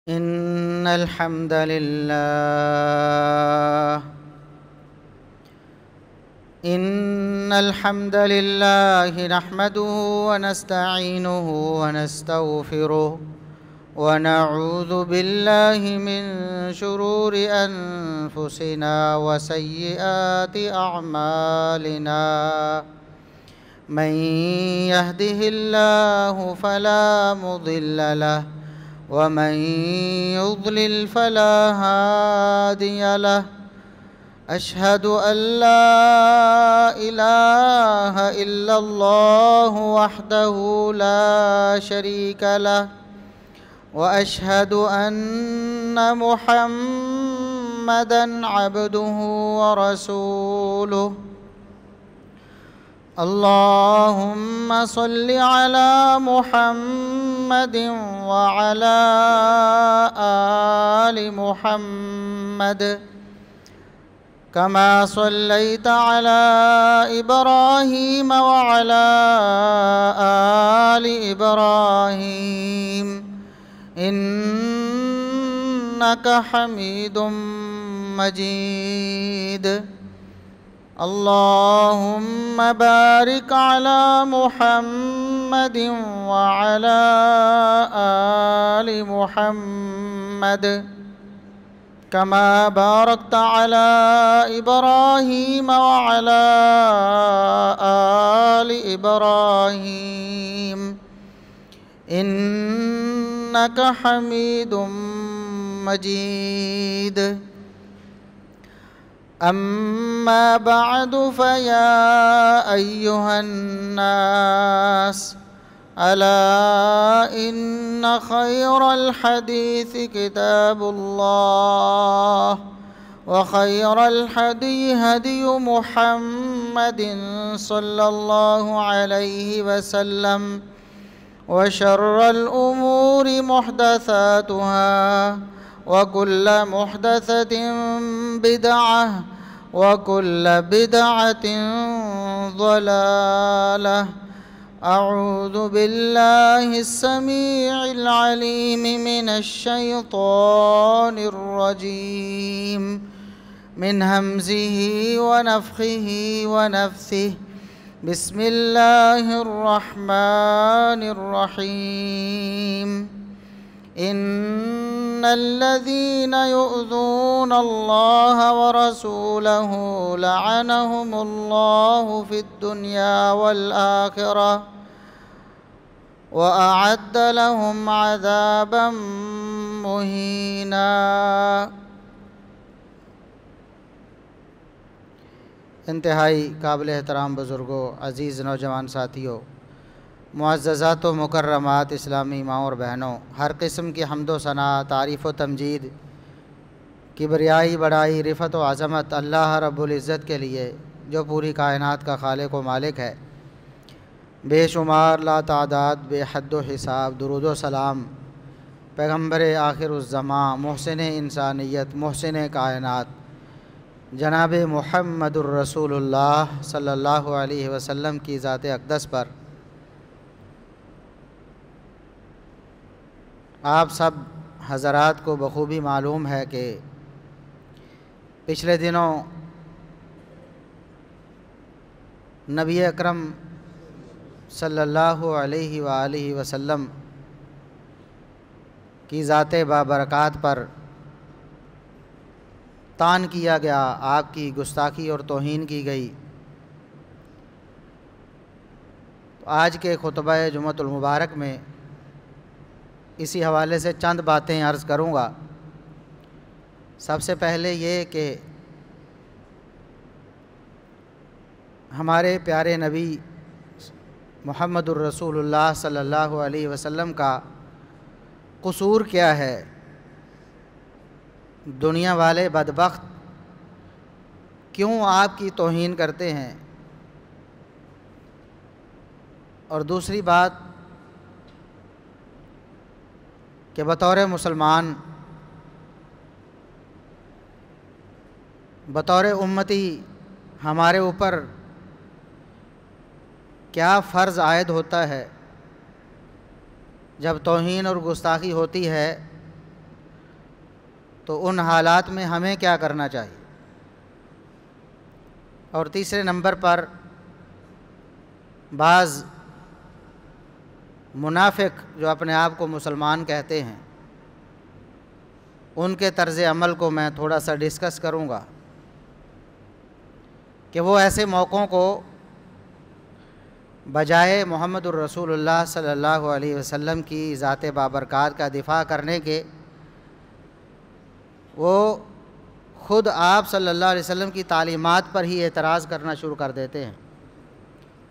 إن الحمد لله نحمده ونستعينه ونستغفره ونعوذ بالله من شرور أنفسنا وسيئات أعمالنا. من يهده الله فلا مضل له ومن يضلل فلا هادي له. أشهد أن لا إله إلا الله وحده لا شريك له وأشهد أن محمدًا عبده ورسوله. اللهم صل على محمد وعلى آل محمد كما صليت على إبراهيم وعلى آل إبراهيم إنك حميد مجيد. اللهم بارك على محمد وعلى آل محمد كما باركت على إبراهيم وعلى آل إبراهيم إنك حميد مجيد. أما بعد فيا أيها الناس ألا إن خير الحديث كتاب الله وخير الهدي هدي محمد صلى الله عليه وسلم وشر الأمور محدثاتها وكل محدثة بدعة وكل بدعة ضلالة. أعوذ بالله السميع العليم من الشيطان الرجيم من همزه ونفخه ونفثه. بسم الله الرحمن الرحيم. إن الذين يؤذون الله ورسوله لعنهم الله في الدنيا والآخرة وأعد لهم عذابا مهينا. انتہائی قابل احترام بزرگوں، عزیز نوجوان ساتھیوں، معززات و مکرمات اسلامی ماں اور بہنوں، ہر قسم کی حمد و ثنا، تعریف و تمجید، کبریائی، بڑائی، رفعت و عظمت اللہ رب العزت کے لیے جو پوری کائنات کا خالق و مالک ہے. بے شمار، لا تعداد، بے حد و حساب درود و سلام پیغمبر آخر الزماں، محسن انسانیت، محسن کائنات جناب محمد الرسول اللہ صلی اللہ علیہ وسلم کی ذات اقدس پر. آپ سب حضرات کو بخوبی معلوم ہے کہ پچھلے دنوں نبی اکرم صلی اللہ علیہ وآلہ وسلم کی ذات بابرکات پر طعن کیا گیا، آپ کی گستاخی اور توہین کی گئی. آج کے خطبہ جمعۃ المبارک میں اسی حوالے سے چند باتیں عرض کروں گا. سب سے پہلے یہ کہ ہمارے پیارے نبی محمد الرسول اللہ صلی اللہ علیہ وسلم کا قصور کیا ہے. دنیا والے بدبخت کیوں آپ کی توہین کرتے ہیں؟ اور دوسری بات کہ بطور مسلمان، بطور امتی ہمارے اوپر کیا فرض عائد ہوتا ہے جب توہین اور گستاخی ہوتی ہے تو ان حالات میں ہمیں کیا کرنا چاہیے؟ اور تیسرے نمبر پر بعض منافق جو اپنے آپ کو مسلمان کہتے ہیں، ان کے طرز عمل کو میں تھوڑا سا ڈسکس کروں گا کہ وہ ایسے موقعوں کو بجائے محمد الرسول اللہ صلی اللہ علیہ وسلم کی ذات بابرکات کا دفاع کرنے کے، وہ خود آپ صلی اللہ علیہ وسلم کی تعلیمات پر ہی اعتراض کرنا شروع کر دیتے ہیں۔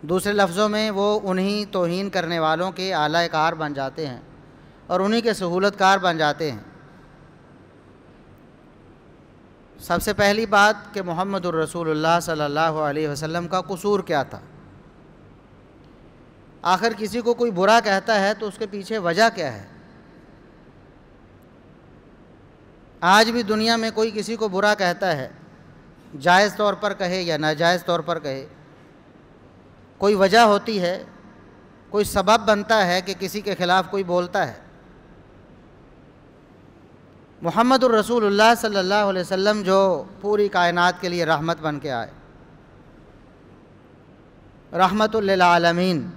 دوسرے لفظوں میں وہ انہی توہین کرنے والوں کے اعلی کار بن جاتے ہیں اور انہی کے سہولت کار بن جاتے ہیں۔ سب سے پہلی بات کہ محمد الرسول اللہ صلی اللہ علیہ وسلم کا قصور کیا تھا؟ آخر کسی کو کوئی برا کہتا ہے تو اس کے پیچھے وجہ کیا ہے؟ آج بھی دنیا میں کوئی کسی کو برا کہتا ہے، جائز طور پر کہے یا ناجائز طور پر کہے، کوئی وجہ ہوتی ہے، کوئی سبب بنتا ہے کہ کسی کے خلاف کوئی بولتا ہے۔ محمد الرسول اللہ صلی اللہ علیہ وسلم جو پوری کائنات کے لیے رحمت بن کے آئے، رحمت للعالمین،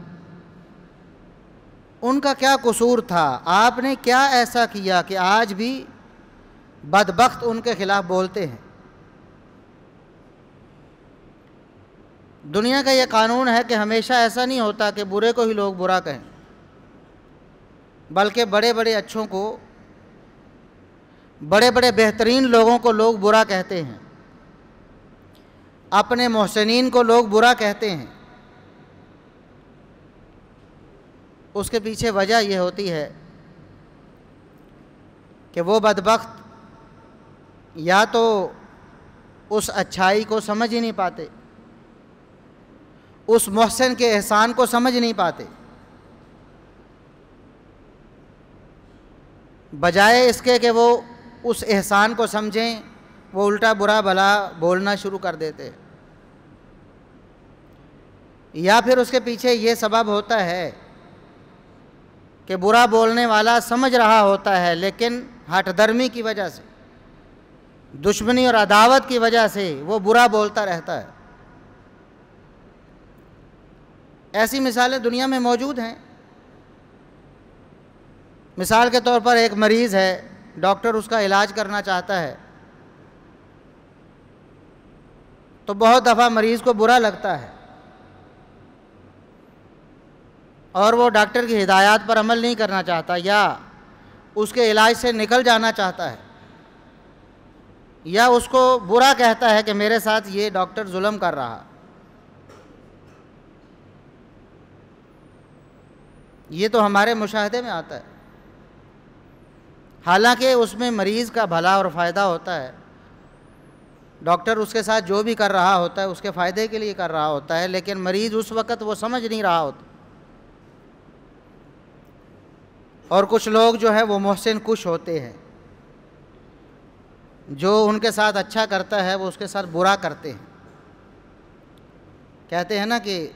ان کا کیا قصور تھا؟ آپ نے کیا ایسا کیا کہ آج بھی بدبخت ان کے خلاف بولتے ہیں؟ دنیا کا یہ قانون ہے کہ ہمیشہ ایسا نہیں ہوتا کہ برے کو ہی لوگ برا کہیں، بلکہ بڑے بڑے اچھوں کو، بڑے بڑے بہترین لوگوں کو لوگ برا کہتے ہیں، اپنے محسنین کو لوگ برا کہتے ہیں۔ اس کے پیچھے وجہ یہ ہوتی ہے کہ وہ بدبخت یا تو اس اچھائی کو سمجھ ہی نہیں پاتے، اس محسن کے احسان کو سمجھ نہیں پاتے، بجائے اس کے کہ وہ اس احسان کو سمجھیں، وہ الٹا برا بھلا بولنا شروع کر دیتے۔ یا پھر اس کے پیچھے یہ سبب ہوتا ہے کہ برا بولنے والا سمجھ رہا ہوتا ہے، لیکن ہٹ درمی کی وجہ سے، دشمنی اور عداوت کی وجہ سے وہ برا بولتا رہتا ہے۔ ایسی مثالیں دنیا میں موجود ہیں۔ مثال کے طور پر ایک مریض ہے، ڈاکٹر اس کا علاج کرنا چاہتا ہے، تو بہت دفعہ مریض کو برا لگتا ہے اور وہ ڈاکٹر کی ہدایات پر عمل نہیں کرنا چاہتا، یا اس کے علاج سے نکل جانا چاہتا ہے، یا اس کو برا کہتا ہے کہ میرے ساتھ یہ ڈاکٹر ظلم کر رہا۔ یہ تو ہمارے مشاہدے میں آتا ہے، حالانکہ اس میں مریض کا بھلا اور فائدہ ہوتا ہے، ڈاکٹر اس کے ساتھ جو بھی کر رہا ہوتا ہے اس کے فائدے کے لیے کر رہا ہوتا ہے، لیکن مریض اس وقت وہ سمجھ نہیں رہا ہوتا۔ اور کچھ لوگ جو ہے وہ محسن کش ہوتے ہیں، جو ان کے ساتھ اچھا کرتا ہے وہ اس کے ساتھ برا کرتے ہیں۔ کہتے ہیں نا کہ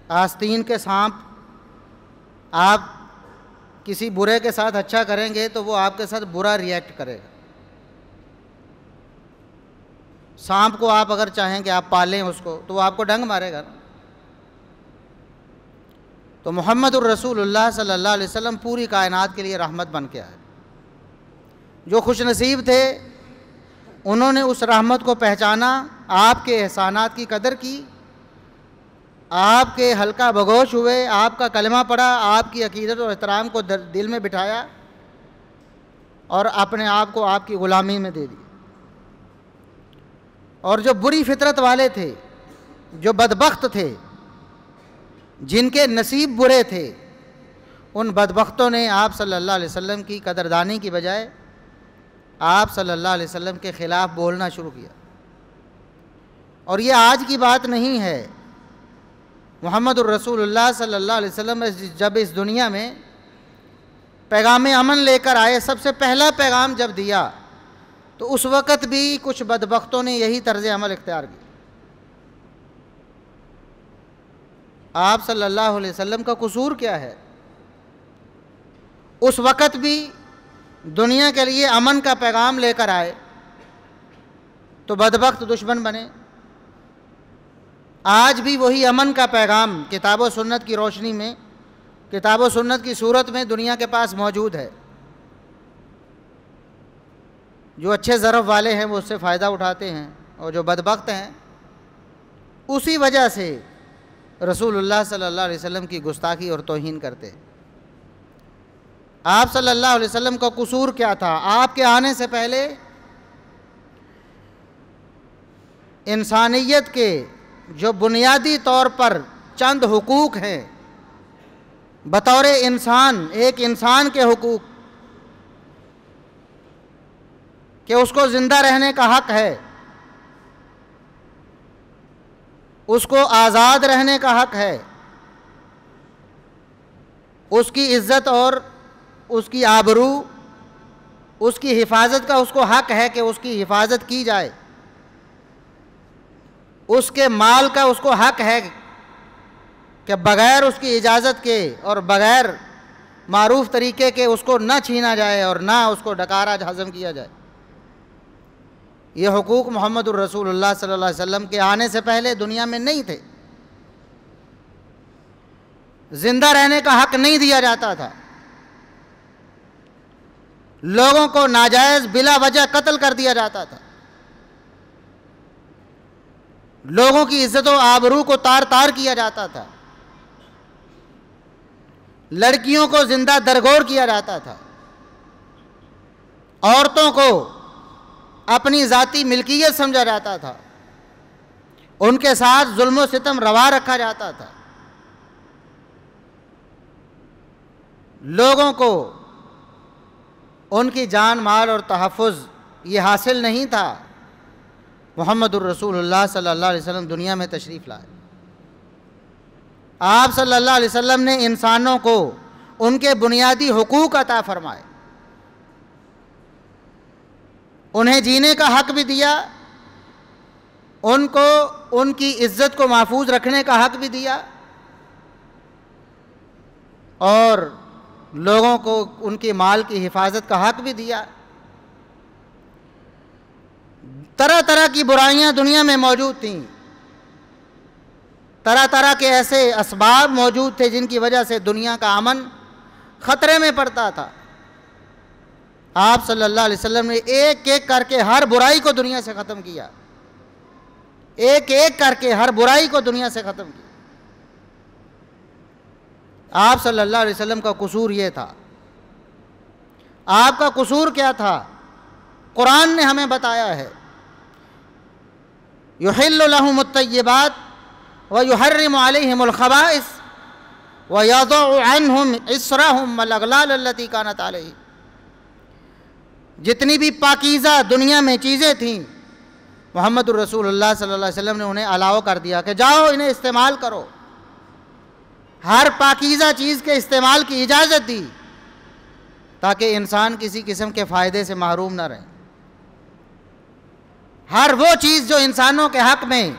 آستین کے سانپ، آپ کسی برے کے ساتھ اچھا کریں گے تو وہ آپ کے ساتھ برا ریئیکٹ کرے گا۔ سانپ کو آپ اگر چاہیں کہ آپ پالیں اس کو تو وہ آپ کو ڈنگ مارے گا نا۔ تو محمد الرسول اللہ صلی اللہ علیہ وسلم پوری کائنات کے لیے رحمت بن کے آئے۔ جو خوش نصیب تھے انہوں نے اس رحمت کو پہچانا، آپ کے احسانات کی قدر کی، آپ کے حلقہ بگوش ہوئے، آپ کا کلمہ پڑھا، آپ کی عقیدت اور احترام کو دل میں بٹھایا اور اپنے آپ کو آپ کی غلامی میں دے دی۔ اور جو بری فطرت والے تھے، جو بدبخت تھے، جن کے نصیب برے تھے، ان بدبختوں نے آپ صلی اللہ علیہ وسلم کی قدردانی کی بجائے آپ صلی اللہ علیہ وسلم کے خلاف بولنا شروع کیا۔ اور یہ آج کی بات نہیں ہے۔ محمد الرسول اللہ صلی اللہ علیہ وسلم جب اس دنیا میں پیغام امن لے کر آئے، سب سے پہلا پیغام جب دیا تو اس وقت بھی کچھ بدبختوں نے یہی طرز عمل اختیار کیا۔ آپ صلی اللہ علیہ وسلم کا قصور کیا ہے؟ اس وقت بھی دنیا کے لیے امن کا پیغام لے کر آئے تو بدبخت دشمن بنے۔ آج بھی وہی امن کا پیغام کتاب و سنت کی روشنی میں، کتاب و سنت کی صورت میں دنیا کے پاس موجود ہے۔ جو اچھے ظرف والے ہیں وہ اس سے فائدہ اٹھاتے ہیں، اور جو بدبخت ہیں اسی وجہ سے رسول اللہ صلی اللہ علیہ وسلم کی گستاخی اور توہین کرتے۔ آپ صلی اللہ علیہ وسلم کا قصور کیا تھا؟ آپ کے آنے سے پہلے انسانیت کے جو بنیادی طور پر چند حقوق ہیں بطور انسان، ایک انسان کے حقوق کہ اس کو زندہ رہنے کا حق ہے، اس کو آزاد رہنے کا حق ہے، اس کی عزت اور اس کی آبرو، اس کی حفاظت کا اس کو حق ہے کہ اس کی حفاظت کی جائے، اس کے مال کا اس کو حق ہے کہ بغیر اس کی اجازت کے اور بغیر معروف طریقے کے اس کو نہ چھینا جائے اور نہ اس کو ڈکارا ہضم کیا جائے۔ یہ حقوق محمد الرسول اللہ صلی اللہ علیہ وسلم کے آنے سے پہلے دنیا میں نہیں تھے۔ زندہ رہنے کا حق نہیں دیا جاتا تھا، لوگوں کو ناجائز بلا وجہ قتل کر دیا جاتا تھا، لوگوں کی عزت و آبرو کو تار تار کیا جاتا تھا، لڑکیوں کو زندہ درگور کیا جاتا تھا، عورتوں کو اپنی ذاتی ملکیت سمجھا جاتا تھا، ان کے ساتھ ظلم و ستم روا رکھا جاتا تھا، لوگوں کو ان کی جان مال اور تحفظ یہ حاصل نہیں تھا۔ محمد الرسول اللہ صلی اللہ علیہ وسلم دنیا میں تشریف لائے۔ آپ صلی اللہ علیہ وسلم نے انسانوں کو ان کے بنیادی حقوق عطا فرمائے، انہیں جینے کا حق بھی دیا، ان کو ان کی عزت کو محفوظ رکھنے کا حق بھی دیا، اور لوگوں کو ان کے مال کی حفاظت کا حق بھی دیا۔ طرح طرح کی برائیاں دنیا میں موجود تھیں، طرح طرح کے ایسے اسباب موجود تھے جن کی وجہ سے دنیا کا امن خطرے میں پڑتا تھا۔ آپ صلی اللہ علیہ وسلم نے ایک ایک کر کے ہر برائی کو دنیا سے ختم کیا، ایک ایک کر کے ہر برائی کو دنیا سے ختم کیا۔ آپ صلی اللہ علیہ وسلم کا قصور یہ تھا۔ آپ کا قصور کیا تھا؟ قرآن نے ہمیں بتایا ہے، یحل لہم الطیبات ویحرم علیہم الخبائث ویضع عنہم اصرہم والاغلال التی کانت علیہم۔ جتنی بھی پاکیزہ دنیا میں چیزیں تھیں محمد الرسول اللہ صلی اللہ علیہ وسلم نے انہیں الاؤ کر دیا کہ جاؤ انہیں استعمال کرو۔ ہر پاکیزہ چیز کے استعمال کی اجازت دی تاکہ انسان کسی قسم کے فائدے سے محروم نہ رہے۔ ہر وہ چیز جو انسانوں کے حق میں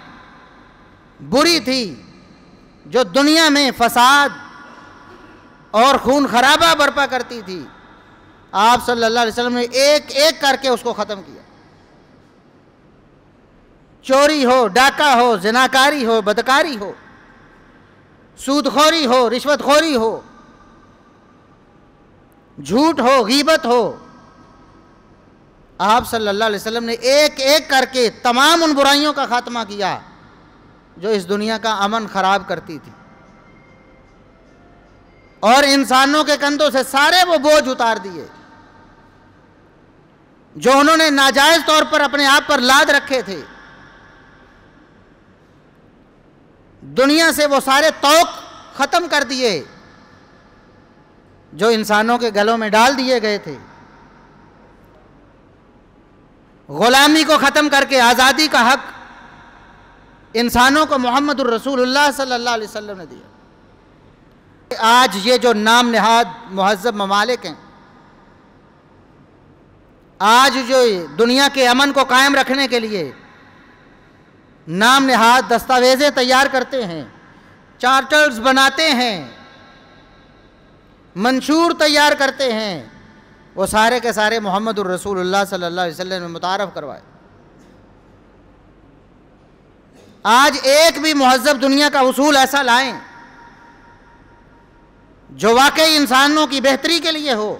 بری تھی، جو دنیا میں فساد اور خون خرابہ برپا کرتی تھی، آپ صلی اللہ علیہ وسلم نے ایک ایک کر کے اس کو ختم کیا۔ چوری ہو، ڈاکہ ہو، زناکاری ہو، بدکاری ہو، سود خوری ہو، رشوت خوری ہو، جھوٹ ہو، غیبت ہو، آپ صلی اللہ علیہ وسلم نے ایک ایک کر کے تمام ان برائیوں کا خاتمہ کیا جو اس دنیا کا امن خراب کرتی تھی، اور انسانوں کے کندھوں سے سارے وہ بوجھ اتار دیے جو انہوں نے ناجائز طور پر اپنے آپ پر لاد رکھے تھے۔ دنیا سے وہ سارے طوق ختم کر دیے جو انسانوں کے گلوں میں ڈال دیے گئے تھے۔ غلامی کو ختم کر کے آزادی کا حق انسانوں کو محمد الرسول اللہ صلی اللہ علیہ وسلم نے دیا۔ آج یہ جو نام نہاد مہذب ممالک ہیں، آج جو دنیا کے امن کو قائم رکھنے کے لیے نام نہاد دستاویزیں تیار کرتے ہیں، چارٹرز بناتے ہیں، منشور تیار کرتے ہیں، وہ سارے کے سارے محمد الرسول اللہ صلی اللہ علیہ وسلم نے متعارف کروائے۔ آج ایک بھی مہذب دنیا کا اصول ایسا لائیں جو واقعی انسانوں کی بہتری کے لیے ہو،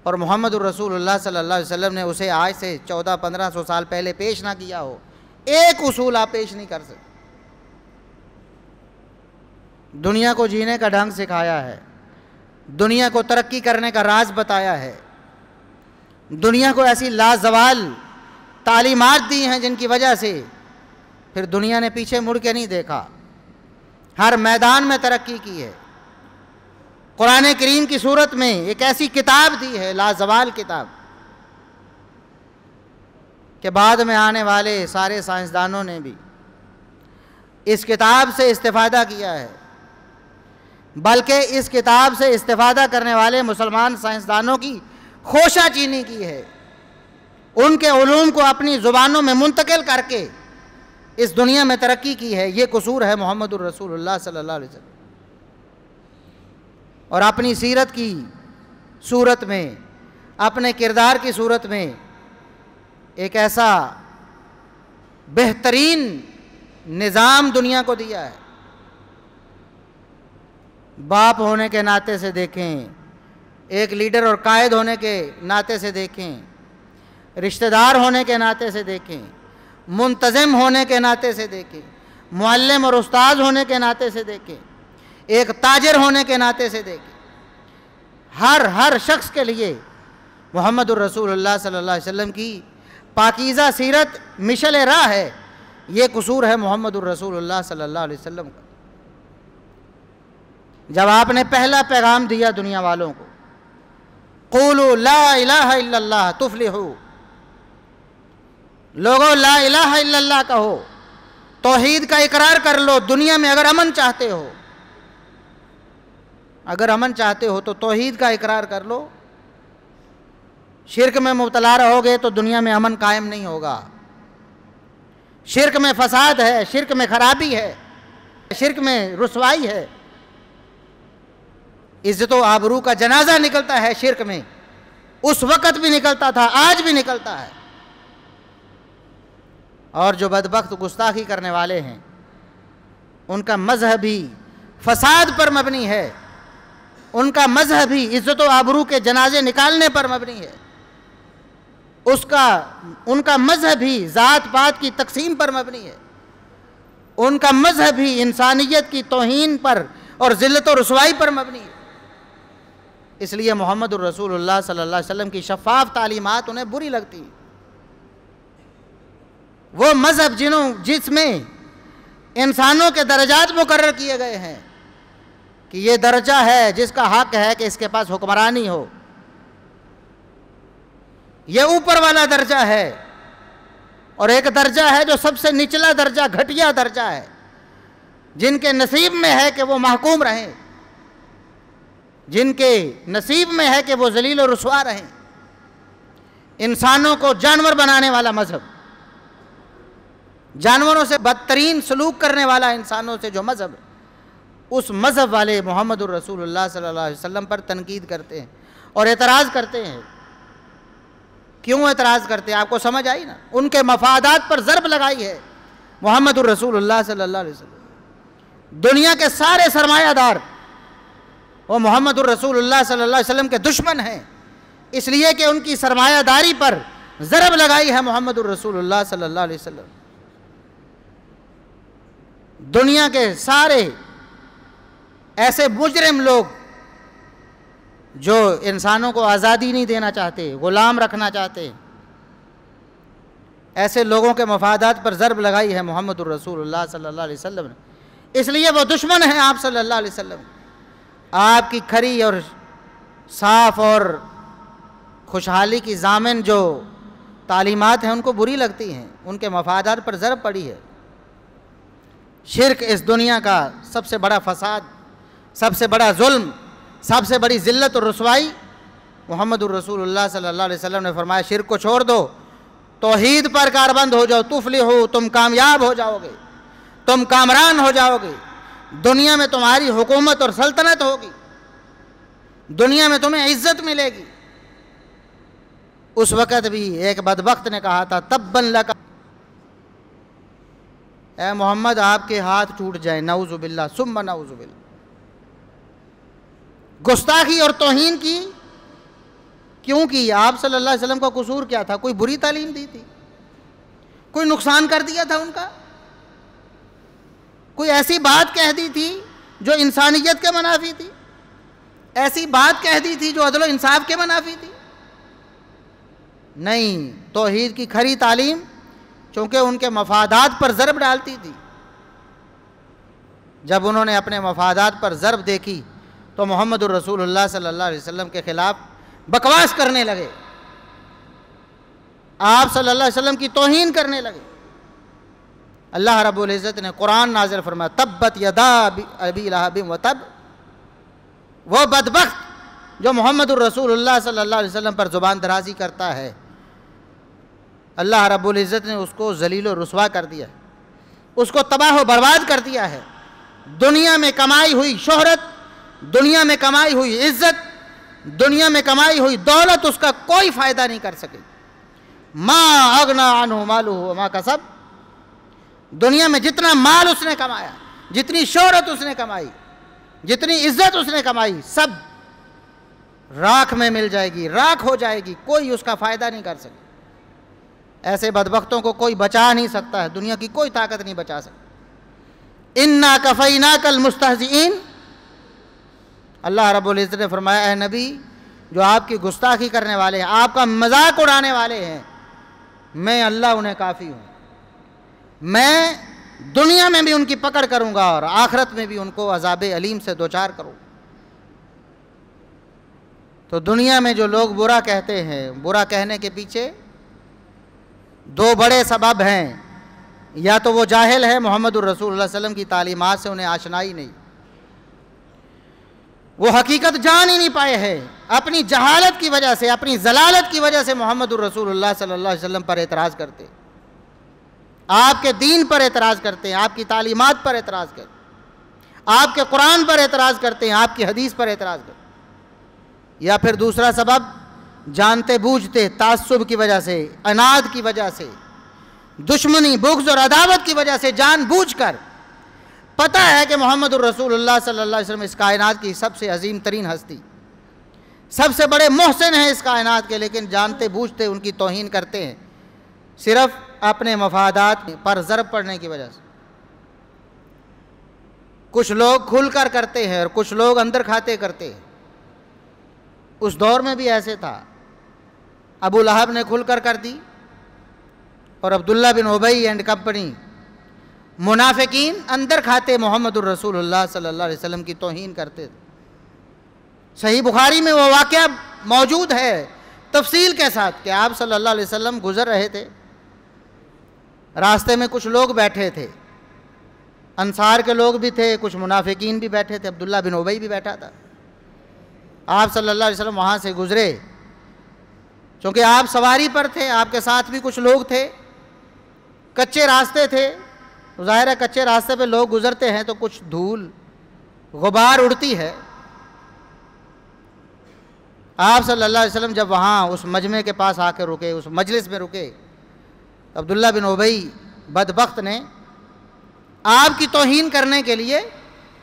اور محمد الرسول اللہ صلی اللہ علیہ وسلم نے اسے آج سے 1400-1500 سال پہلے پیش نہ کیا ہو۔ ایک اصول آپ پیش نہیں کر سکتے۔ دنیا کو جینے کا ڈھنگ سکھایا ہے، دنیا کو ترقی کرنے کا راز بتایا ہے، دنیا کو ایسی لازوال تعلیمات دی ہیں جن کی وجہ سے پھر دنیا نے پیچھے مڑ کے نہیں دیکھا، ہر میدان میں ترقی کی ہے۔ قرآن کریم کی صورت میں ایک ایسی کتاب دی ہے، لازوال کتاب، کہ بعد میں آنے والے سارے سائنسدانوں نے بھی اس کتاب سے استفادہ کیا ہے، بلکہ اس کتاب سے استفادہ کرنے والے مسلمان سائنسدانوں کی خوشہ چینی کی ہے، ان کے علوم کو اپنی زبانوں میں منتقل کر کے اس دنیا میں ترقی کی ہے۔ یہ قصور ہے محمد الرسول اللہ صلی اللہ علیہ وسلم۔ اور اپنی سیرت کی صورت میں، اپنے کردار کی صورت میں ایک ایسا بہترین نظام دنیا کو دیا ہے۔ باپ ہونے کے ناطے سے دیکھیں، ایک لیڈر اور قائد ہونے کے ناطے سے دیکھیں، رشتہ دار ہونے کے ناطے سے دیکھیں، منتظم ہونے کے ناطے سے دیکھیں، معلم اور استاد ہونے کے ناطے سے دیکھیں، ایک تاجر ہونے کے ناطے سے دیکھیں، ہر شخص کے لیے محمد الرسول اللہ صلی اللہ علیہ وسلم کی پاکیزہ سیرت مشعل راہ ہے۔ یہ قصور ہے محمد الرسول اللہ صلی اللہ علیہ وسلم کا۔ جب آپ نے پہلا پیغام دیا دنیا والوں کو، قولوا لا الہ الا اللہ تفلحوا، لوگوں لا الہ الا اللہ کہو، توحید کا اقرار کر لو، دنیا میں اگر امن چاہتے ہو، اگر امن چاہتے ہو تو توحید کا اقرار کر لو۔ شرک میں مبتلا رہو گے تو دنیا میں امن قائم نہیں ہوگا۔ شرک میں فساد ہے، شرک میں خرابی ہے، شرک میں رسوائی ہے، عزت و آبرو کا جنازہ نکلتا ہے شرک میں، اس وقت بھی نکلتا تھا، آج بھی نکلتا ہے۔ اور جو بدبخت گستاخی کرنے والے ہیں ان کا مذہب ہی فساد پر مبنی ہے، ان کا مذہب ہی عزت و آبرو کے جنازے نکالنے پر مبنی ہے، ان کا مذہب ہی ذات پات کی تقسیم پر مبنی ہے، ان کا مذہب ہی انسانیت کی توہین پر اور ذلت و رسوائی پر مبنی ہے۔ اس لیے محمد الرسول اللہ صلی اللہ علیہ وسلم کی شفاف تعلیمات انہیں بری لگتی۔ وہ مذہب جس میں انسانوں کے درجات مقرر کیے گئے ہیں کہ یہ درجہ ہے جس کا حق ہے کہ اس کے پاس حکمرانی ہو، یہ اوپر والا درجہ ہے، اور ایک درجہ ہے جو سب سے نچلا درجہ، گھٹیا درجہ ہے، جن کے نصیب میں ہے کہ وہ محکوم رہیں، جن کے نصیب میں ہے کہ وہ ذلیل و رسوا رہیں۔ انسانوں کو جانور بنانے والا مذہب، جانوروں سے بدترین سلوک کرنے والا انسانوں سے جو مذہب، اس مذہب والے محمد الرسول اللہ صلی اللہ علیہ وسلم پر تنقید کرتے ہیں اور اعتراض کرتے ہیں۔ کیوں اعتراض کرتے ہیں؟ آپ کو سمجھ آئی نا؟ ان کے مفادات پر ضرب لگائی ہے محمد الرسول اللہ صلی اللہ علیہ وسلم۔ دنیا کے سارے سرمایہ دار وہ محمد الرسول اللہ صلی اللہ علیہ وسلم کے دشمن ہیں، اس لیے کہ ان کی سرمایہ داری پر ضرب لگائی ہے محمد الرسول اللہ صلی اللہ علیہ وسلم۔ دنیا کے سارے ایسے مجرم لوگ جو انسانوں کو آزادی نہیں دینا چاہتے، غلام رکھنا چاہتے، ایسے لوگوں کے مفادات پر ضرب لگائی ہے محمد الرسول اللہ صلی اللہ علیہ وسلم نے، اس لیے وہ دشمن ہیں آپ صلی اللہ علیہ وسلم۔ آپ کی کھری اور صاف اور خوشحالی کی ضامن جو تعلیمات ہیں ان کو بری لگتی ہیں، ان کے مفادات پر ضرب پڑی ہے۔ شرک اس دنیا کا سب سے بڑا فساد، سب سے بڑا ظلم، سب سے بڑی ذلت اور رسوائی۔ محمد الرسول اللہ صلی اللہ علیہ وسلم نے فرمایا شرک کو چھوڑ دو، توحید پر کاربند ہو جاؤ، تفلحوا، تم کامیاب ہو جاؤ گے، تم کامران ہو جاؤ گے، دنیا میں تمہاری حکومت اور سلطنت ہوگی۔ دنیا میں تمہیں عزت ملے گی۔ اس وقت بھی ایک بدبخت نے کہا تھا تبا لک، اے محمد آپ کے ہاتھ ٹوٹ جائیں، نعوذ باللہ ثم نعوذ باللہ۔ گستاخی اور توہین کی، کیوں کی؟ آپ صلی اللہ علیہ وسلم کا قصور کیا تھا؟ کوئی بری تعلیم دی تھی؟ کوئی نقصان کر دیا تھا ان کا؟ کوئی ایسی بات کہہ دی تھی جو انسانیت کے منافی تھی؟ ایسی بات کہہ دی تھی جو عدل و انصاف کے منافی تھی؟ نہیں، توحید کی کھری تعلیم چونکہ ان کے مفادات پر ضرب ڈالتی تھی، جب انہوں نے اپنے مفادات پر ضرب دیکھی تو محمد الرسول اللہ صلی اللہ علیہ وسلم کے خلاف بکواس کرنے لگے، آپ صلی اللہ علیہ وسلم کی توہین کرنے لگے۔ اللہ رب العزت نے قرآن نازل فرمایا تبت یدا ابی لہب وتب، وہ بدبخت جو محمد الرسول اللہ صلی اللہ علیہ وسلم پر زبان درازی کرتا ہے، اللہ رب العزت نے اس کو ذلیل و رسوا کر دیا، اس کو تباہ و برباد کر دیا ہے۔ دنیا میں کمائی ہوئی شہرت، دنیا میں کمائی ہوئی عزت، دنیا میں کمائی ہوئی دولت اس کا کوئی فائدہ نہیں کر سکے۔ ما اغنا عنہ مالہ وما کسب، دنیا میں جتنا مال اس نے کمایا، جتنی شہرت اس نے کمائی، جتنی عزت اس نے کمائی، سب راکھ میں مل جائے گی، راکھ ہو جائے گی، کوئی اس کا فائدہ نہیں کر سکے۔ ایسے بدبختوں کو کوئی بچا نہیں سکتا ہے، دنیا کی کوئی طاقت نہیں بچا سکتی۔ انا کفیناک المستہزئین، اللہ رب العزت نے فرمایا اے نبی جو آپ کی گستاخی کرنے والے ہیں، آپ کا مذاق اڑانے والے ہیں، میں اللہ انہیں کافی ہوں، میں دنیا میں بھی ان کی پکڑ کروں گا اور آخرت میں بھی ان کو عذاب علیم سے دوچار کروں۔ تو دنیا میں جو لوگ برا کہتے ہیں، برا کہنے کے پیچھے دو بڑے سبب ہیں، یا تو وہ جاہل ہے، محمد الرسول اللہ صلی اللہ علیہ وسلم کی تعلیمات سے انہیں آشنائی نہیں، وہ حقیقت جان ہی نہیں پائے ہیں، اپنی جہالت کی وجہ سے، اپنی ضلالت کی وجہ سے محمد الرسول اللہ صلی اللہ علیہ وسلم پر اعتراض کرتے، آپ کے دین پر اعتراض کرتے ہیں، آپ کی تعلیمات پر اعتراض کرتے ہیں، آپ کے قرآن پر اعتراض کرتے ہیں، آپ کی حدیث پر اعتراض کرتے ہیں۔ یا پھر دوسرا سبب جانتے بوجھتے تعصب کی وجہ سے، عناد کی وجہ سے، دشمنی، بغض اور عداوت کی وجہ سے جان بوجھ کر پتہ ہے کہ محمد الرسول اللہ صلی اللہ علیہ وسلم اس کائنات کی سب سے عظیم ترین ہستی، سب سے بڑے محسن ہیں اس کائنات کے، لیکن جانتے بوجھتے ان کی توہین کرتے ہیں، صرف اپنے مفادات پر ضرب پڑنے کی وجہ سے۔ کچھ لوگ کھل کر کرتے ہیں اور کچھ لوگ اندر کھاتے کرتے ہیں۔ اس دور میں بھی ایسے تھا، ابو لہب نے کھل کر دی اور عبداللہ بن ابی اینڈ کمپنی منافقین اندر کھاتے محمد الرسول اللہ صلی اللہ علیہ وسلم کی توہین کرتے تھے۔ صحیح بخاری میں وہ واقعہ موجود ہے تفصیل کے ساتھ کہ آپ صلی اللہ علیہ وسلم گزر رہے تھے، راستے میں کچھ لوگ بیٹھے تھے، انصار کے لوگ بھی تھے، کچھ منافقین بھی بیٹھے تھے، عبداللہ بن ابی بھی بیٹھا تھا۔ آپ صلی اللہ علیہ وسلم وہاں سے گزرے، چونکہ آپ سواری پر تھے، آپ کے ساتھ بھی کچھ لوگ تھے، کچے راستے تھے، ظاہر ہے کچے راستے پہ لوگ گزرتے ہیں تو کچھ دھول غبار اڑتی ہے۔ آپ صلی اللہ علیہ وسلم جب وہاں اس مجمع کے پاس آ کے رکے، اس مجلس میں رکے، عبداللہ بن ابی بدبخت نے آپ کی توہین کرنے کے لیے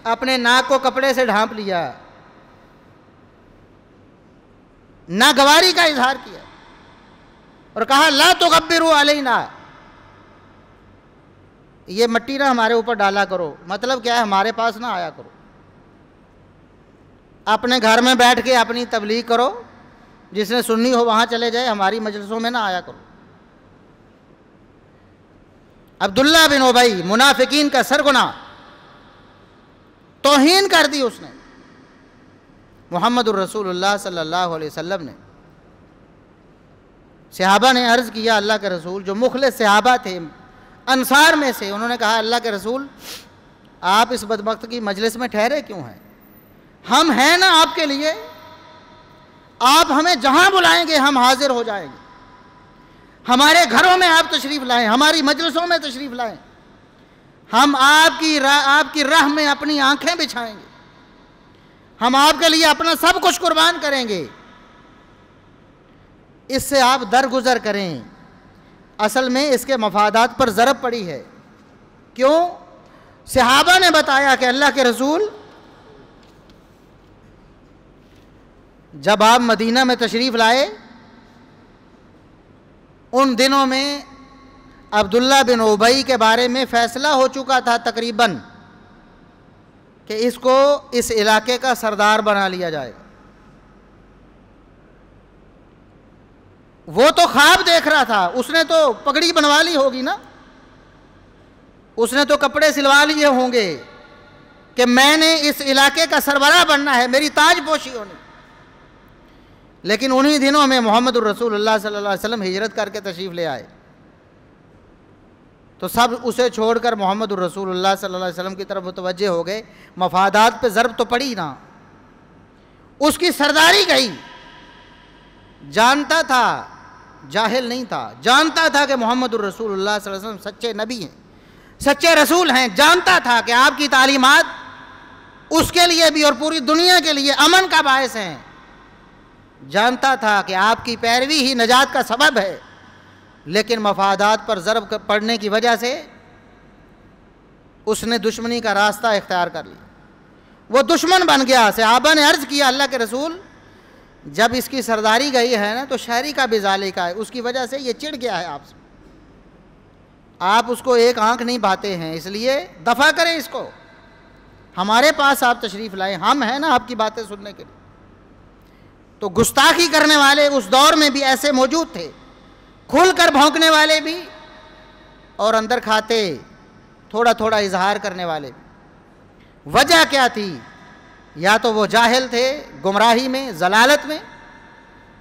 اپنے ناک کو کپڑے سے ڈھانپ لیا، ناگواری کا اظہار کیا اور کہا لا تغبروا علینا، یہ مٹی نہ ہمارے اوپر ڈالا کرو، مطلب کیا ہے ہمارے پاس نہ آیا کرو، اپنے گھر میں بیٹھ کے اپنی تبلیغ کرو، جس نے سننی ہو وہاں چلے جائے، ہماری مجلسوں میں نہ آیا کرو۔ عبداللہ بن ابی منافقین کا سرغنہ، توہین کر دی اس نے محمد الرسول اللہ صلی اللہ علیہ وسلم نے۔ صحابہ نے عرض کیا اللہ کے رسول، جو مخلص صحابہ تھے انصار میں سے، انہوں نے کہا اللہ کے رسول آپ اس بدبخت کی مجلس میں ٹھہرے کیوں ہیں؟ ہم ہیں نا آپ کے لیے، آپ ہمیں جہاں بلائیں گے ہم حاضر ہو جائیں گے، ہمارے گھروں میں آپ تشریف لائیں، ہماری مجلسوں میں تشریف لائیں، ہم آپ کی راہ میں اپنی آنکھیں بچھائیں گے، ہم آپ کے لیے اپنا سب کچھ قربان کریں گے، اس سے آپ درگزر کریں۔ اصل میں اس کے مفادات پر ضرب پڑی ہے۔ کیوں؟ صحابہ نے بتایا کہ اللہ کے رسول جب آپ مدینہ میں تشریف لائے، ان دنوں میں عبداللہ بن ابی کے بارے میں فیصلہ ہو چکا تھا تقریباً کہ اس کو اس علاقے کا سردار بنا لیا جائے گا۔ وہ تو خواب دیکھ رہا تھا، اس نے تو پگڑی بنوا لی ہوگی نا، اس نے تو کپڑے سلوا لیے ہوں گے کہ میں نے اس علاقے کا سربراہ بننا ہے، میری تاج پوشی ہونی۔ لیکن انہی دنوں میں محمد الرسول اللہ صلی اللہ علیہ وسلم ہجرت کر کے تشریف لے آئے، تو سب اسے چھوڑ کر محمد الرسول اللہ صلی اللہ علیہ وسلم کی طرف متوجہ ہو گئے۔ مفادات پہ ضرب تو پڑی نا، اس کی سرداری گئی۔ جانتا تھا، جاہل نہیں تھا، جانتا تھا کہ محمد الرسول اللہ صلی اللہ علیہ وسلم سچے نبی ہیں، سچے رسول ہیں، جانتا تھا کہ آپ کی تعلیمات اس کے لیے بھی اور پوری دنیا کے لیے امن کا باعث ہیں، جانتا تھا کہ آپ کی پیروی ہی نجات کا سبب ہے، لیکن مفادات پر ضرب پڑنے کی وجہ سے اس نے دشمنی کا راستہ اختیار کر لیا، وہ دشمن بن گیا۔ صحابہ نے عرض کیا اللہ کے رسول جب اس کی سرداری گئی ہے نا تو شہری کا بھی ذالکہ ہے، اس کی وجہ سے یہ چڑ گیا ہے آپ سے، آپ اس کو ایک آنکھ نہیں بھاتے ہیں، اس لیے دفع کریں اس کو، ہمارے پاس آپ تشریف لائیں، ہم ہیں نا آپ کی باتیں سننے کے لیے۔ تو گستاخی کرنے والے اس دور میں بھی ایسے موجود تھے، کھل کر بھونکنے والے بھی اور اندر کھاتے تھوڑا تھوڑا اظہار کرنے والے بھی۔ وجہ کیا تھی؟ یا تو وہ جاہل تھے، گمراہی میں، ضلالت میں،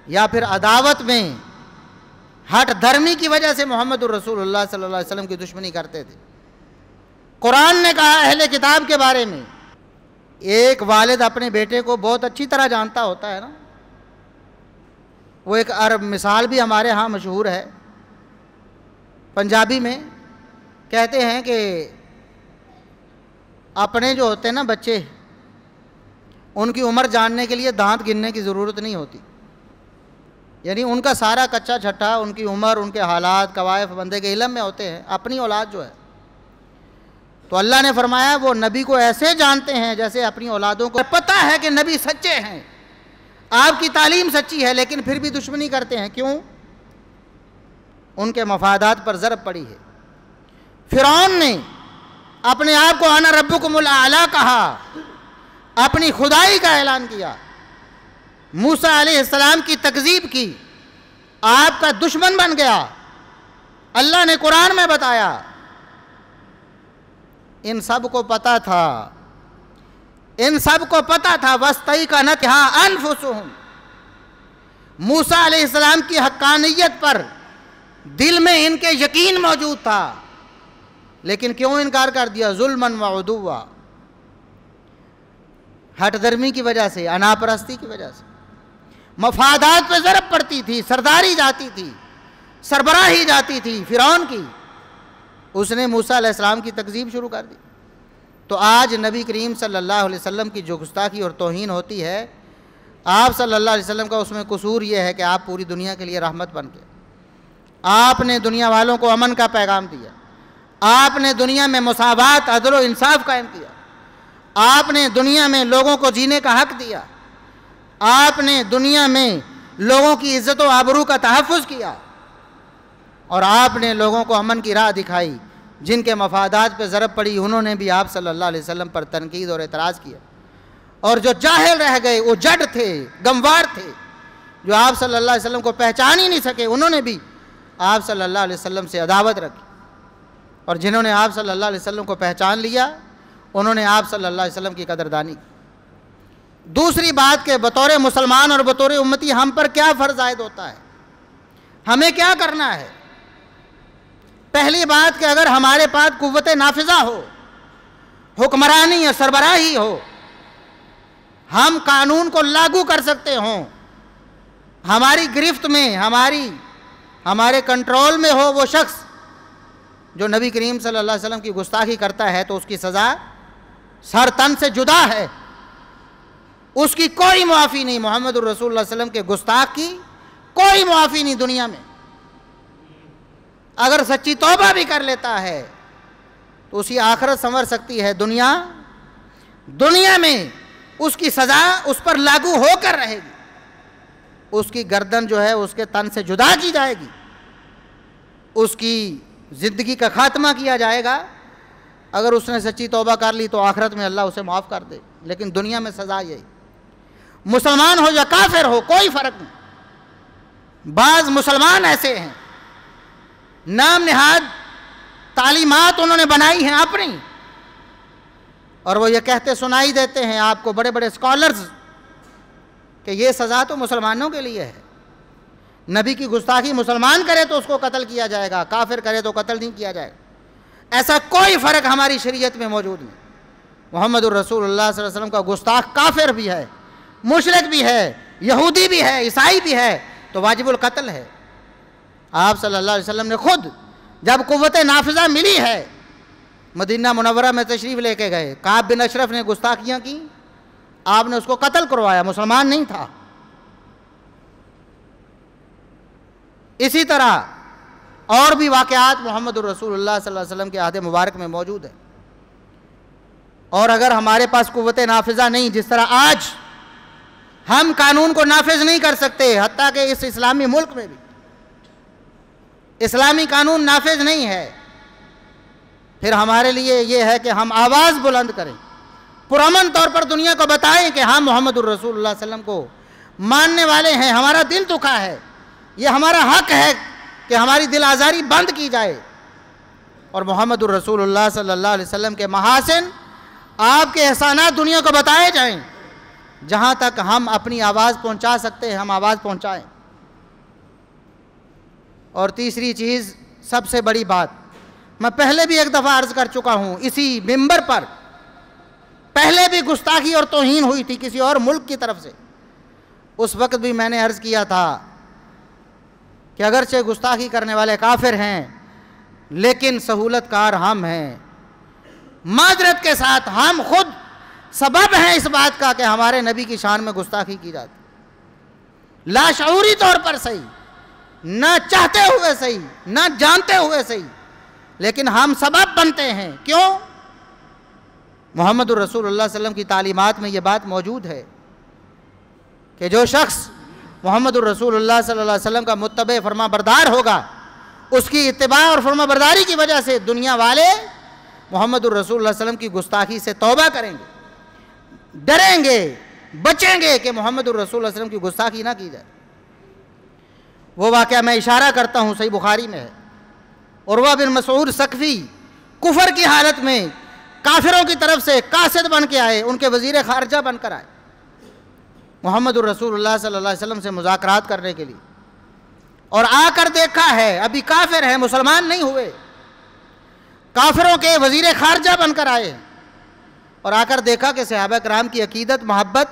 یا پھر عداوت میں، ہٹ دھرمی کی وجہ سے محمد الرسول اللہ صلی اللہ علیہ وسلم کی دشمنی کرتے تھے۔ قرآن نے کہا اہل کتاب کے بارے میں، ایک والد اپنے بیٹے کو بہت اچھی طرح جانتا ہوتا ہے نا، وہ ایک عرب مثال بھی ہمارے ہاں مشہور ہے، پنجابی میں کہتے ہیں کہ اپنے جو ہوتے ہیں نا بچے، ان کی عمر جاننے کے لیے دانت گننے کی ضرورت نہیں ہوتی، یعنی ان کا سارا کچا چھٹا ان کی عمر، ان کے حالات، کوائف بندے کے علم میں ہوتے ہیں۔ اپنی اولاد جو ہے تو اللہ نے فرمایا وہ نبی کو ایسے جانتے ہیں جیسے اپنی اولادوں کو پتہ ہے کہ نبی سچے ہیں، آپ کی تعلیم سچی ہے، لیکن پھر بھی دشمنی کرتے ہیں۔ کیوں؟ ان کے مفادات پر ضرب پڑی ہے۔ فرعون نے اپنے آپ کو انا ربکم الاعلی کہا، اپنی خدائی کا اعلان کیا، موسیٰ علیہ السلام کی تکذیب کی، آپ کا دشمن بن گیا۔ اللہ نے قرآن میں بتایا ان سب کو پتہ تھا، ان سب کو پتہ تھا وَاسْتَيْقَنَتْهَا أَنفُسُهُمْ، موسیٰ علیہ السلام کی حقانیت پر دل میں ان کے یقین موجود تھا، لیکن کیوں انکار کر دیا؟ ظلماً وعدوا، ہٹ درمی کی وجہ سے، اناپرستی کی وجہ سے۔ مفادات پہ ضرب پڑتی تھی، سرداری جاتی تھی، سربراہی جاتی تھی فرعون کی، اس نے موسیٰ علیہ السلام کی تکذیب شروع کر دی۔ تو آج نبی کریم صلی اللہ علیہ وسلم کی جو گستاخی اور توہین ہوتی ہے، آپ صلی اللہ علیہ وسلم کا اس میں قصور یہ ہے کہ آپ پوری دنیا کے لیے رحمت بن گئے، آپ نے دنیا والوں کو امن کا پیغام دیا، آپ نے دنیا میں مساوات، عدل و انصاف قائم کیا، آپ نے دنیا میں لوگوں کو جینے کا حق دیا، آپ نے دنیا میں لوگوں کی عزت و آبرو کا تحفظ کیا، اور آپ نے لوگوں کو امن کی راہ دکھائی۔ جن کے مفادات پہ ضرب پڑی انہوں نے بھی آپ صلی اللہ علیہ وسلم پر تنقید اور اعتراض کیا، اور جو جاہل رہ گئے، وہ جڈ تھے، گموار تھے، جو آپ صلی اللہ علیہ وسلم کو پہچان ہی نہیں سکے، انہوں نے بھی آپ صلی اللہ علیہ وسلم سے عداوت رکھی، اور جنہوں نے آپ صلی اللہ علیہ وسلم کو پہچان لیا انہوں نے آپ صلی اللہ علیہ وسلم کی قدردانی کی۔ دوسری بات کہ بطور مسلمان اور بطور امتی ہم پر کیا فرض عائد ہوتا ہے، ہمیں کیا کرنا ہے؟ پہلی بات کہ اگر ہمارے پاس قوت نافذہ ہو، حکمرانی یا سربراہی ہو، ہم قانون کو لاگو کر سکتے ہوں، ہماری گرفت میں، ہمارے کنٹرول میں ہو وہ شخص جو نبی کریم صلی اللہ علیہ وسلم کی گستاخی کرتا ہے، تو اس کی سزا سر تن سے جدا ہے۔ اس کی کوئی معافی نہیں، محمد الرسول اللہ علیہ وسلم کے گستاخ کی کوئی معافی نہیں دنیا میں۔ اگر سچی توبہ بھی کر لیتا ہے تو اسی آخرت سنور سکتی ہے، دنیا میں اس کی سزا اس پر لاگو ہو کر رہے گی، اس کی گردن جو ہے اس کے تن سے جدا کی جائے گی، اس کی زندگی کا خاتمہ کیا جائے گا۔ اگر اس نے سچی توبہ کر لی تو آخرت میں اللہ اسے معاف کر دے، لیکن دنیا میں سزا یہی۔ مسلمان ہو یا کافر ہو کوئی فرق نہیں۔ بعض مسلمان ایسے ہیں نام نہاد تعلیمات انہوں نے بنائی ہیں اپنی، اور وہ یہ کہتے سنائی دیتے ہیں آپ کو بڑے بڑے اسکالرز کہ یہ سزا تو مسلمانوں کے لیے ہے، نبی کی گستاخی مسلمان کرے تو اس کو قتل کیا جائے گا، کافر کرے تو قتل نہیں کیا جائے گا۔ ایسا کوئی فرق ہماری شریعت میں موجود نہیں۔ محمد الرسول اللہ صلی اللہ علیہ وسلم کا گستاخ کافر بھی ہے، مشرک بھی ہے، یہودی بھی ہے، عیسائی بھی ہے تو واجب القتل ہے۔ آپ صلی اللہ علیہ وسلم نے خود جب قوت نافذہ ملی ہے مدینہ منورہ میں تشریف لے کے گئے، کعب بن اشرف نے گستاخیاں کی، آپ نے اس کو قتل کروایا، مسلمان نہیں تھا۔ اسی طرح اور بھی واقعات محمد الرسول اللہ صلی اللہ علیہ وسلم کے عہد مبارک میں موجود ہیں۔ اور اگر ہمارے پاس قوت نافذہ نہیں، جس طرح آج ہم قانون کو نافذ نہیں کر سکتے، حتیٰ کہ اس اسلامی ملک میں بھی اسلامی قانون نافذ نہیں ہے، پھر ہمارے لیے یہ ہے کہ ہم آواز بلند کریں، پرامن طور پر دنیا کو بتائیں کہ ہم محمد الرسول اللہ صلی اللہ علیہ وسلم کو ماننے والے ہیں، ہمارا دل دکھا ہے، یہ ہمارا حق ہے کہ ہماری دل آزاری بند کی جائے، اور محمد الرسول اللہ صلی اللہ علیہ وسلم کے محاسن، آپ کے احسانات دنیا کو بتائے جائیں۔ جہاں تک ہم اپنی آواز پہنچا سکتے ہیں ہم آواز پہنچائیں۔ اور تیسری چیز، سب سے بڑی بات، میں پہلے بھی ایک دفعہ عرض کر چکا ہوں اسی منبر پر، پہلے بھی گستاخی اور توہین ہوئی تھی کسی اور ملک کی طرف سے، اس وقت بھی میں نے عرض کیا تھا کہ اگرچہ گستاخی کرنے والے کافر ہیں لیکن سہولت کار ہم ہیں، معذرت کے ساتھ ہم خود سبب ہیں اس بات کا کہ ہمارے نبی کی شان میں گستاخی کی جاتی، لاشعوری طور پر صحیح، نہ چاہتے ہوئے صحیح، نہ جانتے ہوئے صحیح، لیکن ہم سبب بنتے ہیں۔ کیوں؟ محمد الرسول اللہ صلی اللہ علیہ وسلم کی تعلیمات میں یہ بات موجود ہے کہ جو شخص محمد الرسول اللہ صلی اللہ علیہ وسلم کا متبع فرما بردار ہوگا، اس کی اتباع اور فرما برداری کی وجہ سے دنیا والے محمد الرسول اللہ صلی اللہ علیہ وسلم کی گستاخی سے توبہ کریں گے، ڈریں گے، بچیں گے کہ محمد الرسول اللہ علیہ وسلم کی گستاخی نہ کی جائے۔ وہ واقعہ میں اشارہ کرتا ہوں صحیح بخاری میں ہے، عروہ بن مسعود ثقفی کفر کی حالت میں کافروں کی طرف سے قاصد بن کے آئے، ان کے وزیر خارجہ بن کر آئے محمد الرسول اللہ صلی اللہ علیہ وسلم سے مذاکرات کرنے کے لیے، اور آ کر دیکھا ہے ابھی کافر ہیں، مسلمان نہیں ہوئے، کافروں کے وزیر خارجہ بن کر آئے، اور آ کر دیکھا کہ صحابہ کرام کی عقیدت، محبت،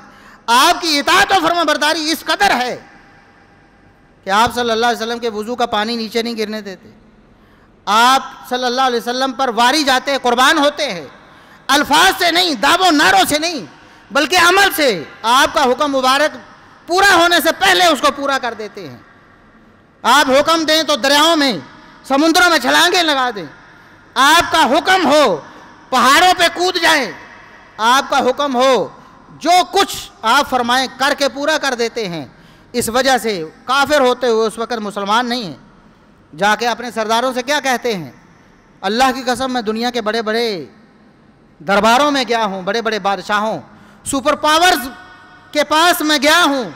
آپ کی اطاعت و فرما برداری اس قدر ہے کہ آپ صلی اللہ علیہ وسلم کے وضو کا پانی نیچے نہیں گرنے دیتے، آپ صلی اللہ علیہ وسلم پر واری جاتے، قربان ہوتے ہیں، الفاظ سے نہیں، دعو و نعروں سے نہیں بلکہ عمل سے، آپ کا حکم مبارک پورا ہونے سے پہلے اس کو پورا کر دیتے ہیں۔ آپ حکم دیں تو دریاؤں میں، سمندروں میں چھلانگیں لگا دیں، آپ کا حکم ہو پہاڑوں پہ کود جائیں، آپ کا حکم ہو جو کچھ آپ فرمائیں کر کے پورا کر دیتے ہیں۔ اس وجہ سے کافر ہوتے ہوئے اس وقت مسلمان نہیں ہیں، جا کے اپنے سرداروں سے کیا کہتے ہیں؟ اللہ کی قسم میں دنیا کے بڑے بڑے درباروں میں گیا ہوں، بڑے بڑے بادشاہوں، سپر پاورز کے پاس میں گیا ہوں،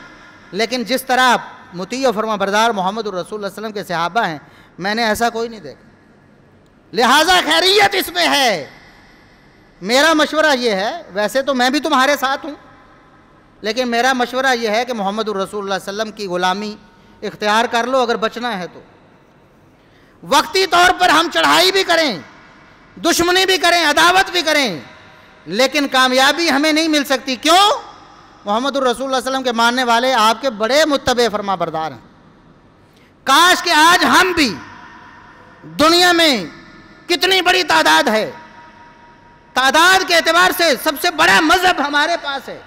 لیکن جس طرح مطیع و فرما بردار محمد الرسول اللہ صلی اللہ علیہ وسلم کے صحابہ ہیں، میں نے ایسا کوئی نہیں دیکھا، لہٰذا خیریت اس میں ہے۔ میرا مشورہ یہ ہے، ویسے تو میں بھی تمہارے ساتھ ہوں، لیکن میرا مشورہ یہ ہے کہ محمد الرسول اللہ صلی اللہ علیہ وسلم کی غلامی اختیار کر لو اگر بچنا ہے تو۔ وقتی طور پر ہم چڑھائی بھی کریں، دشمنی بھی کریں، عداوت بھی کریں، لیکن کامیابی ہمیں نہیں مل سکتی۔ کیوں؟ محمد الرسول اللہ صلی اللہ علیہ وسلم کے ماننے والے آپ کے بڑے متبع فرما بردار ہیں۔ کاش کہ آج ہم بھی، دنیا میں کتنی بڑی تعداد ہے، تعداد کے اعتبار سے سب سے بڑا مذہب ہمارے پاس ہے،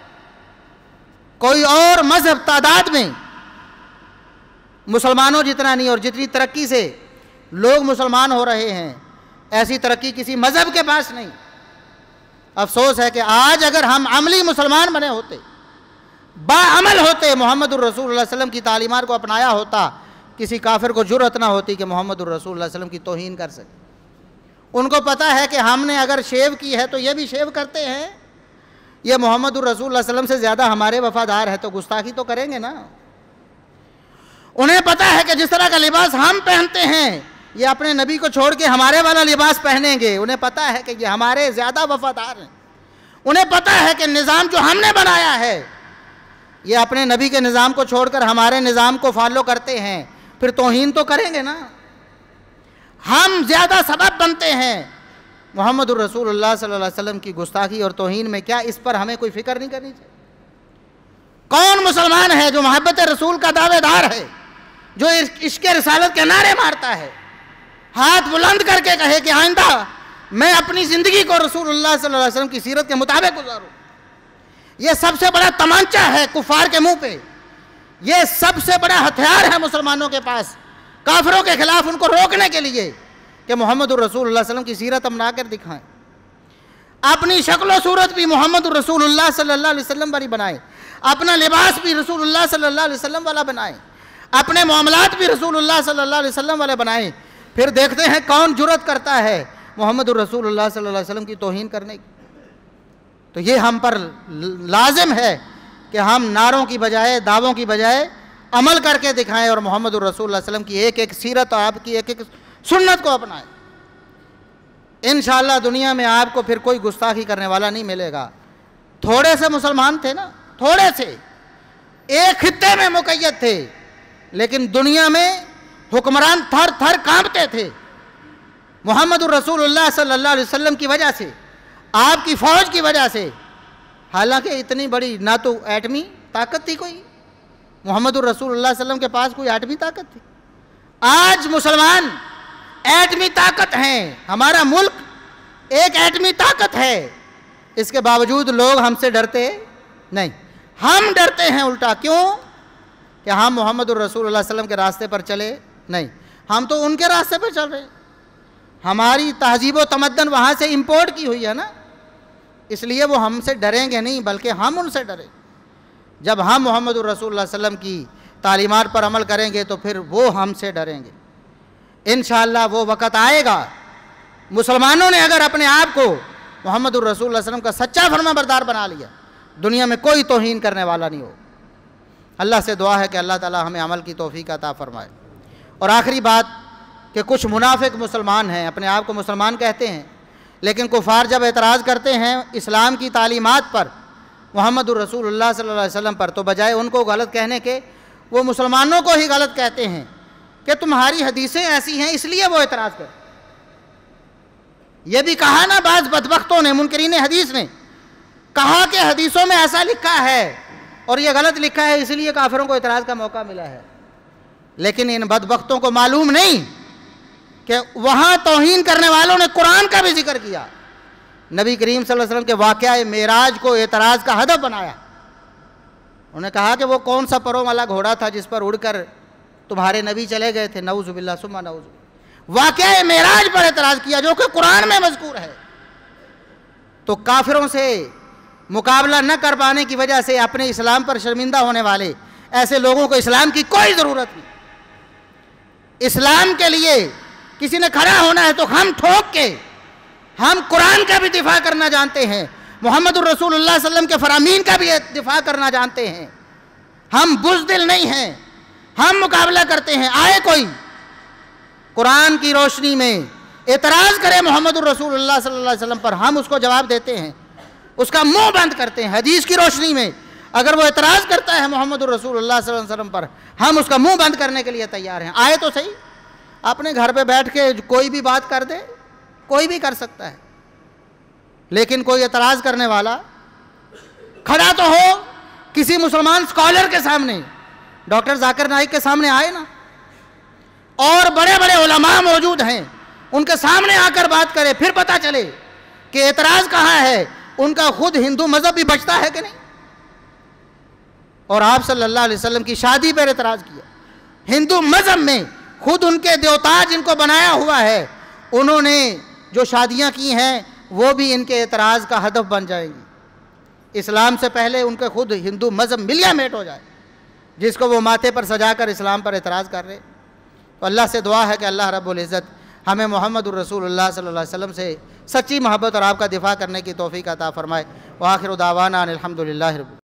کوئی اور مذہب تعداد میں مسلمانوں جتنا نہیں، اور جتنی ترقی سے لوگ مسلمان ہو رہے ہیں ایسی ترقی کسی مذہب کے پاس نہیں۔ افسوس ہے کہ آج اگر ہم عملی مسلمان بنے ہوتے، باعمل ہوتے، محمد الرسول اللہ صلی اللہ علیہ وسلم کی تعلیمات کو اپنایا ہوتا، کسی کافر کو جرأت نہ ہوتی کہ محمد الرسول اللہ صلی اللہ علیہ وسلم کی توہین کر سکے۔ ان کو پتہ ہے کہ ہم نے اگر شیو کی ہے تو یہ بھی شیو کرتے ہیں، یہ محمد الرسول اللہ صلی اللہ علیہ وسلم سے زیادہ ہمارے وفادار ہے تو گستاخی تو کریں گے نا۔ انہیں پتہ ہے کہ جس طرح کا لباس ہم پہنتے ہیں یہ اپنے نبی کو چھوڑ کے ہمارے والا لباس پہنیں گے، انہیں پتہ ہے کہ یہ ہمارے زیادہ وفادار ہیں۔ انہیں پتہ ہے کہ نظام جو ہم نے بنایا ہے یہ اپنے نبی کے نظام کو چھوڑ کر ہمارے نظام کو فالو کرتے ہیں، پھر توہین تو کریں گے نا۔ ہم زیادہ سبب بنتے ہیں محمد الرسول اللہ صلی اللہ علیہ وسلم کی گستاخی اور توہین میں، کیا اس پر ہمیں کوئی فکر نہیں کرنی چاہیے؟ کون مسلمان ہے جو محبت رسول کا دعوے دار ہے، جو عشق رسالت کے نعرے مارتا ہے، ہاتھ بلند کر کے کہے کہ آئندہ میں اپنی زندگی کو رسول اللہ صلی اللہ علیہ وسلم کی سیرت کے مطابق گزاروں؟ یہ سب سے بڑا تمانچہ ہے کفار کے منہ پہ، یہ سب سے بڑا ہتھیار ہے مسلمانوں کے پاس کافروں کے خلاف ان کو روکنے کے لیے کہ محمد الرسول اللہ صلی اللہ علیہ وسلم کی سیرت اپنا کر دکھائیں، اپنی شکل و صورت بھی محمد الرسول اللہ صلی اللہ علیہ وسلم والی بنائیں، اپنا لباس بھی رسول اللہ صلی اللہ علیہ وسلم والا بنائیں، اپنے معاملات بھی رسول اللہ صلی اللہ علیہ وسلم والے بنائیں۔ پھر دیکھتے ہیں کون جرأت کرتا ہے محمد الرسول اللہ صلی اللہ علیہ وسلم کی توہین کرنے کی۔ تو یہ ہم پر لازم ہے کہ ہم نعروں کی بجائے، دعووں کی بجائے عمل کر کے دکھائیں اور محمد الرسول اللہ صلی اللہ علیہ وسلم کی ایک ایک سیرت اور آپ کی ایک ایک سنت کو اپنائیں۔ انشاءاللہ دنیا میں آپ کو پھر کوئی گستاخی کرنے والا نہیں ملے گا۔ تھوڑے سے مسلمان تھے نا، تھوڑے سے، ایک خطے میں مقید تھے، لیکن دنیا میں حکمران تھر تھر کانپتے تھے محمد الرسول اللہ صلی اللہ علیہ وسلم کی وجہ سے، آپ کی فوج کی وجہ سے۔ حالانکہ اتنی بڑی نہ تو ایٹمی طاقت تھی کوئی، محمد الرسول اللہ صلی اللہ علیہ وسلم کے پاس کوئی ایٹمی طاقت تھی؟ آج مسلمان ایٹمی طاقت ہیں، ہمارا ملک ایک ایٹمی طاقت ہے، اس کے باوجود لوگ ہم سے ڈرتے نہیں، ہم ڈرتے ہیں الٹا۔ کیوں؟ کہ ہم محمد الرسول اللہ صلی اللہ علیہ وسلم کے راستے پر چلے نہیں، ہم تو ان کے راستے پر چل رہے ہیں۔ ہماری تہذیب و تمدن وہاں سے امپورٹ کی ہوئی ہے نا، اس لیے وہ ہم سے ڈریں گے نہیں بلکہ ہم ان سے ڈریں۔ جب ہم محمد الرسول اللہ صلی اللہ علیہ وسلم کی تعلیمات پر عمل کریں گے تو پھر وہ ہم سے ڈریں گے۔ انشاءاللہ وہ وقت آئے گا، مسلمانوں نے اگر اپنے آپ کو محمد الرسول اللہ صلی اللہ علیہ وسلم کا سچا فرما بردار بنا لیا، دنیا میں کوئی توہین کرنے والا نہیں ہو۔ اللہ سے دعا ہے کہ اللہ تعالی ہمیں عمل کی توفیق عطا فرمائے۔ اور آخری بات کہ کچھ منافق مسلمان ہیں، اپنے آپ کو مسلمان کہتے ہیں، لیکن کفار جب اعتراض کرتے ہیں اسلام کی تعلیمات پر، محمد الرسول اللہ صلی اللہ علیہ وسلم پر، تو بجائے ان کو غلط کہنے کے وہ مسلمانوں کو ہی غلط کہتے ہیں کہ تمہاری حدیثیں ایسی ہیں اس لیے وہ اعتراض کرتے۔ یہ بھی کہا نا بعض بدبختوں نے، منکرین حدیث نے کہا کہ حدیثوں میں ایسا لکھا ہے اور یہ غلط لکھا ہے اس لیے کافروں کو اعتراض کا موقع ملا ہے۔ لیکن ان بدبختوں کو معلوم نہیں کہ وہاں توہین کرنے والوں نے قرآن کا بھی ذکر کیا، نبی کریم صلی اللہ علیہ وسلم کے واقعہ معراج کو اعتراض کا ہدف بنایا۔ انہوں نے کہا کہ وہ کون سا پروں والا گھوڑا تھا جس پر اڑ کر تمہارے نبی چلے گئے تھے، نعوذ باللہ ثم نعوذ باللہ۔ واقعہ معراج پر اعتراض کیا جو کہ قرآن میں مذکور ہے۔ تو کافروں سے مقابلہ نہ کر پانے کی وجہ سے اپنے اسلام پر شرمندہ ہونے والے ایسے لوگوں کو اسلام کی کوئی ضرورت نہیں۔ اسلام کے لیے کسی نے کھڑا ہونا ہے تو ہم ٹھوک کے، ہم قرآن کا بھی دفاع کرنا جانتے ہیں، محمد الرسول اللہ صلی اللہ علیہ وسلم کے فرامین کا بھی دفاع کرنا جانتے ہیں، ہم بزدل نہیں ہیں، ہم مقابلہ کرتے ہیں۔ آئے کوئی قرآن کی روشنی میں اعتراض کرے محمد الرسول اللہ صلی اللہ علیہ وسلم پر، ہم اس کو جواب دیتے ہیں، اس کا منہ بند کرتے ہیں۔ حدیث کی روشنی میں اگر وہ اعتراض کرتا ہے محمد الرسول اللہ صلی اللہ علیہ وسلم پر، ہم اس کا منہ بند کرنے کے لیے تیار ہیں۔ آئے تو صحیح، اپنے گھر پہ بیٹھ کے کوئی بھی بات کر دے، کوئی بھی کر سکتا ہے، لیکن کوئی اعتراض کرنے والا کھڑا تو ہو کسی مسلمان اسکالر کے سامنے، ڈاکٹر ذاکر نائک کے سامنے آئے نا، اور بڑے بڑے علماء موجود ہیں، ان کے سامنے آ کر بات کرے، پھر پتہ چلے کہ اعتراض کہاں ہے، ان کا خود ہندو مذہب بھی بچتا ہے کہ نہیں۔ اور آپ صلی اللہ علیہ وسلم کی شادی پر اعتراض کیا۔ ہندو مذہب میں خود ان کے دیوتا جن کو بنایا ہوا ہے، انہوں نے جو شادیاں کی ہیں وہ بھی ان کے اعتراض کا ہدف بن جائیں گی۔ اسلام سے پہلے ان کے خود ہندو مذہب ملیا میٹ ہو جائے، جس کو وہ ماتھے پر سجا کر اسلام پر اعتراض کر رہے۔ تو اللہ سے دعا ہے کہ اللہ رب العزت ہمیں محمد الرسول اللہ صلی اللہ علیہ وسلم سے سچی محبت اور آپ کا دفاع کرنے کی توفیق عطا فرمائے۔ وآخر دعوانا ان الحمد للہ رب